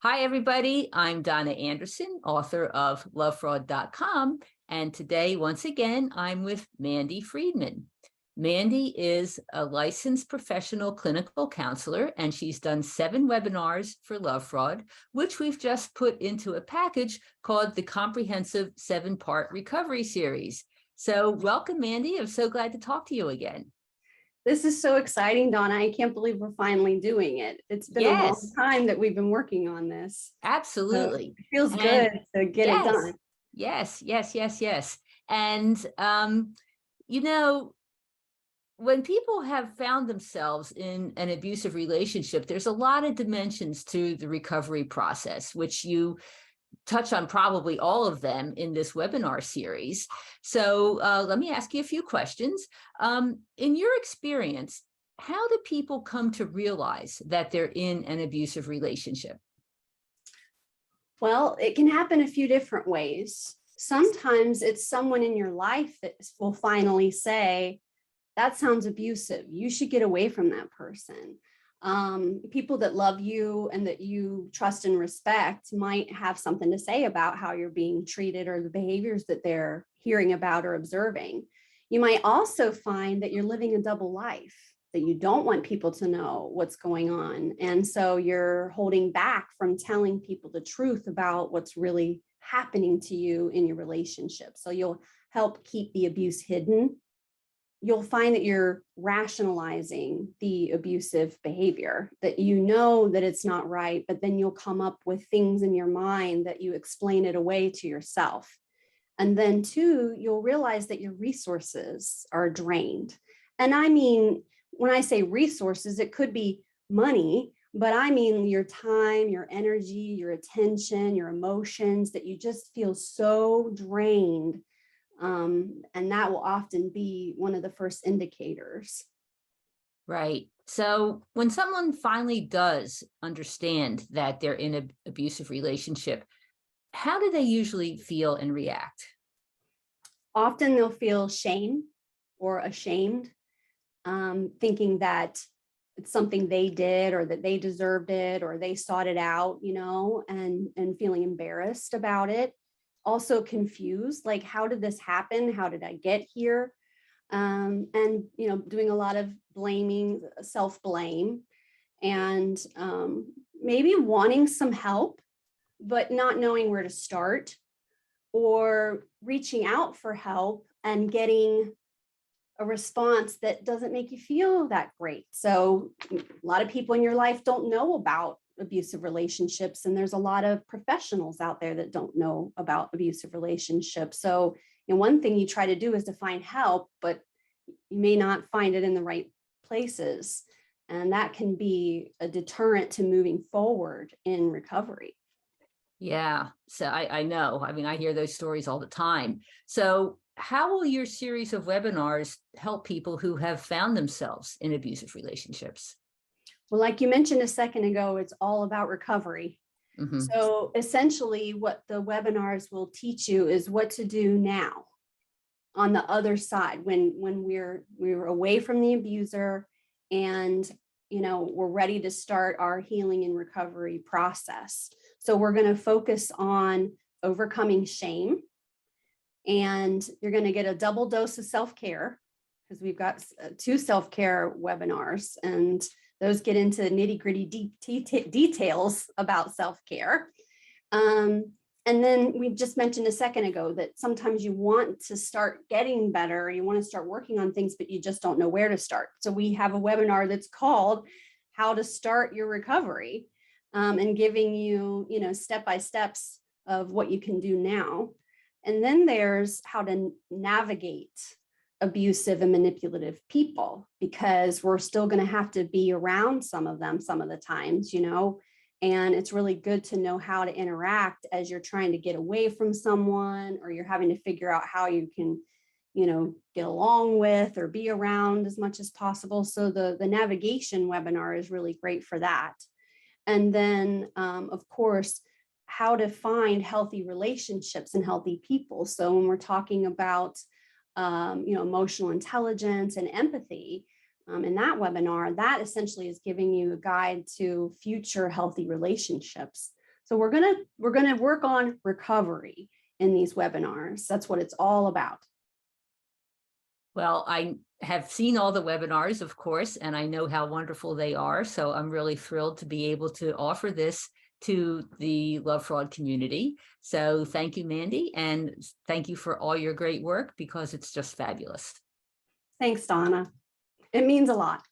Hi, everybody. I'm Donna Anderson, author of lovefraud.com. And today, once again, I'm with Mandy Friedman. Mandy is a licensed professional clinical counselor, and she's done 7 webinars for Love Fraud, which we've just put into a package called the Comprehensive 7-Part Recovery Series. So welcome, Mandy. I'm so glad to talk to you again. This is so exciting, Donna. I can't believe we're finally doing it. It's been a long Yes, time that we've been working on this. So absolutely. it feels And good to get it yes, done. yes. And, you know, when people have found themselves in an abusive relationship, there's a lot of dimensions to the recovery process, which you touch on probably all of them in this webinar series. So let me ask you a few questions. In your experience, how do people come to realize that they're in an abusive relationship? Well, it can happen a few different ways. Sometimes it's someone in your life that will finally say, that sounds abusive. You should get away from that person. People that love you and that you trust and respect might have something to say about how you're being treated or the behaviors that they're hearing about or observing. You might also find that you're living a double life, that you don't want people to know what's going on. And so you're holding back from telling people the truth about what's really happening to you in your relationship. So you'll help keep the abuse hidden. You'll find that you're rationalizing the abusive behavior, that you know that it's not right, but then you'll come up with things in your mind that you explain it away to yourself. And then two, you'll realize that your resources are drained. And I mean, when I say resources, it could be money, but I mean your time, your energy, your attention, your emotions, that you just feel so drained. And that will often be one of the first indicators. Right. So when someone finally does understand that they're in an abusive relationship, how do they usually feel and react? Often they'll feel shame or ashamed, thinking that it's something they did or that they deserved it or they sought it out, and feeling embarrassed about it. Also confused, like, how did this happen? How did I get here? And doing a lot of blaming, self-blame, and maybe wanting some help, but not knowing where to start, or reaching out for help and getting a response that doesn't make you feel that great. So a lot of people in your life don't know about abusive relationships, and there's a lot of professionals out there that don't know about abusive relationships. So one thing you try to do is to find help, but you may not find it in the right places, and that can be a deterrent to moving forward in recovery. Yeah, so I know. I mean, I hear those stories all the time. So how will your series of webinars help people who have found themselves in abusive relationships? Well, like you mentioned a second ago, it's all about recovery. Mm-hmm. So essentially what the webinars will teach you is what to do now on the other side when we're away from the abuser, and we're ready to start our healing and recovery process. So we're going to focus on overcoming shame, and you're going to get a double dose of self-care, because we've got 2 self-care webinars, and those get into nitty-gritty deep details about self-care. And then we just mentioned a second ago that sometimes you want to start getting better, you want to start working on things, but you just don't know where to start. So we have a webinar that's called How to Start Your Recovery, and giving you, step-by-steps of what you can do now. And then there's how to navigate abusive and manipulative people, because we're still going to have to be around some of them some of the times, and it's really good to know how to interact as you're trying to get away from someone, or you're having to figure out how you can, get along with or be around as much as possible. So the navigation webinar is really great for that. And then, of course, how to find healthy relationships and healthy people. So when we're talking about, emotional intelligence and empathy, in that webinar, that essentially is giving you a guide to future healthy relationships. So we're gonna work on recovery in these webinars. That's what it's all about. Well, I have seen all the webinars, of course, and I know how wonderful they are. So I'm really thrilled to be able to offer this to the love fraud community. So thank you, Mandy, and thank you for all your great work, because it's just fabulous. Thanks, Donna. It means a lot.